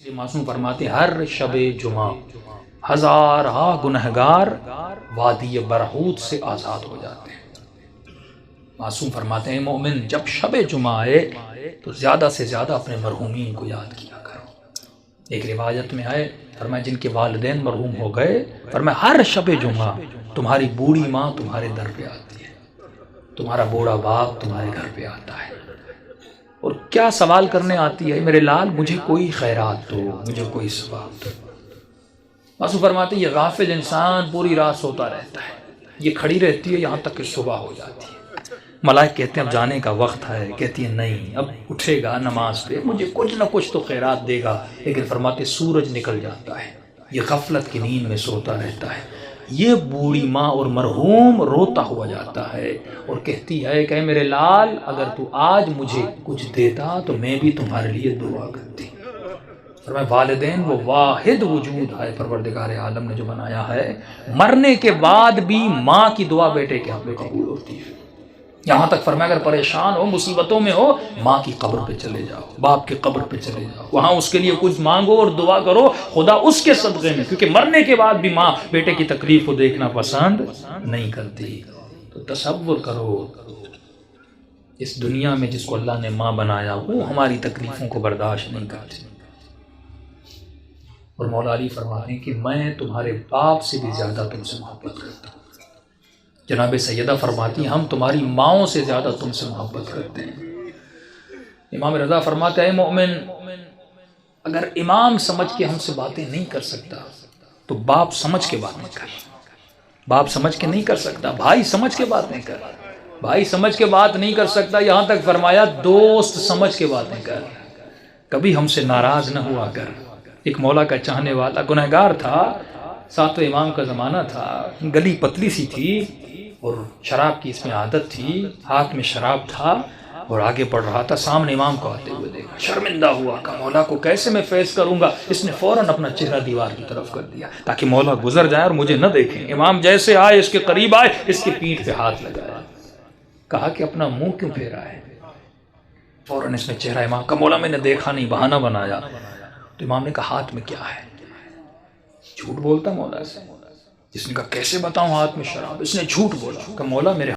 معصوم فرماتے ہیں ہر شب جمعہ ہزارہ گنہگار وادی برہوت سے آزاد ہو جاتے ہیں۔ معصوم فرماتے ہیں مومن جب شب جمعہ آئے تو زیادہ سے زیادہ اپنے مرحومین کو یاد کیا کرو۔ ایک روایت میں آئے فرمایا جن کے والدین مرحوم ہو گئے، فرمایا ہر شب جمعہ تمہاری بوڑھی ماں تمہارے در پہ آتی ہے، تمہارا بوڑھا باپ تمہارے گھر پہ آتا ہے اور کیا سوال کرنے آتی ہے، میرے لال مجھے کوئی خیرات دو، مجھے کوئی ثواب دو۔ معصوم فرماتے ہیں یہ غافل انسان پوری رات سوتا رہتا ہے، یہ کھڑی رہتی ہے یہاں تک کہ صبح ہو جاتی ہے۔ ملائک کہتے ہیں اب جانے کا وقت ہے، کہتی ہے نہیں اب اٹھے گا نماز پہ، مجھے کچھ نہ کچھ تو خیرات دے گا، لیکن فرماتے سورج نکل جاتا ہے، یہ غفلت کی نیند میں سوتا رہتا ہے۔ یہ بوڑھی ماں اور مرحوم روتا ہوا جاتا ہے اور کہتی ہے کہ میرے لال اگر تو آج مجھے کچھ دیتا تو میں بھی تمہارے لیے دعا کرتی۔ فرمایا والدین وہ واحد وجود ہے پروردگار عالم نے جو بنایا ہے، مرنے کے بعد بھی ماں کی دعا بیٹے کے حق میں قبول ہوتی ہے۔ یہاں تک فرمایا اگر پریشان ہو مصیبتوں میں ہو ماں کی قبر پہ چلے جاؤ، باپ کی قبر پہ چلے جاؤ، وہاں اس کے لیے کچھ مانگو اور دعا کرو، خدا اس کے صدقے میں، کیونکہ مرنے کے بعد بھی ماں بیٹے کی تکلیف کو دیکھنا پسند نہیں کرتی۔ تو تصور کرو اس دنیا میں جس کو اللہ نے ماں بنایا وہ ہماری تکلیفوں کو برداشت نہیں کرتی، اور مولا علی فرماتے ہیں کہ میں تمہارے باپ سے بھی زیادہ تم سے محبت کرتا ہوں۔ جناب سیدہ فرماتی ہیں ہم تمہاری ماؤں سے زیادہ تم سے محبت کرتے ہیں۔ امام رضا فرماتے ہیں مومن اگر امام سمجھ کے ہم سے باتیں نہیں کر سکتا تو باپ سمجھ کے باتیں کر، باپ سمجھ کے نہیں کر سکتا، بھائی سمجھ کے باتیں کر، بھائی سمجھ کے بات نہیں کر سکتا، یہاں تک فرمایا دوست سمجھ کے باتیں کر، کبھی ہم سے ناراض نہ ہوا کر۔ ایک مولا کا چاہنے والا گنہگار تھا، ساتویں امام کا زمانہ تھا، گلی پتلی سی تھی اور شراب کی اس میں عادت تھی، ہاتھ میں شراب تھا اور آگے بڑھ رہا تھا، سامنے امام کو آتے ہوئے دیکھا، شرمندہ ہوا کہ مولا کو کیسے میں فیس کروں گا، اس نے فوراً اپنا چہرہ دیوار کی طرف کر دیا تاکہ مولا گزر جائے اور مجھے نہ دیکھیں۔ امام جیسے آئے اس کے قریب آئے، اس کی پیٹھ پہ ہاتھ لگایا، کہا کہ اپنا منہ کیوں پھیرا ہے؟ فوراً اس نے چہرہ امام کا، مولا میں نے دیکھا نہیں، بہانہ بنایا۔ تو امام نے کہا ہاتھ میں کیا ہے؟ جھوٹ بولتا مولا سے، جس نے کہا کیسے بتاؤں ہاتھ میں شراب، اس نے جھوٹ بولا کہ مولا میرے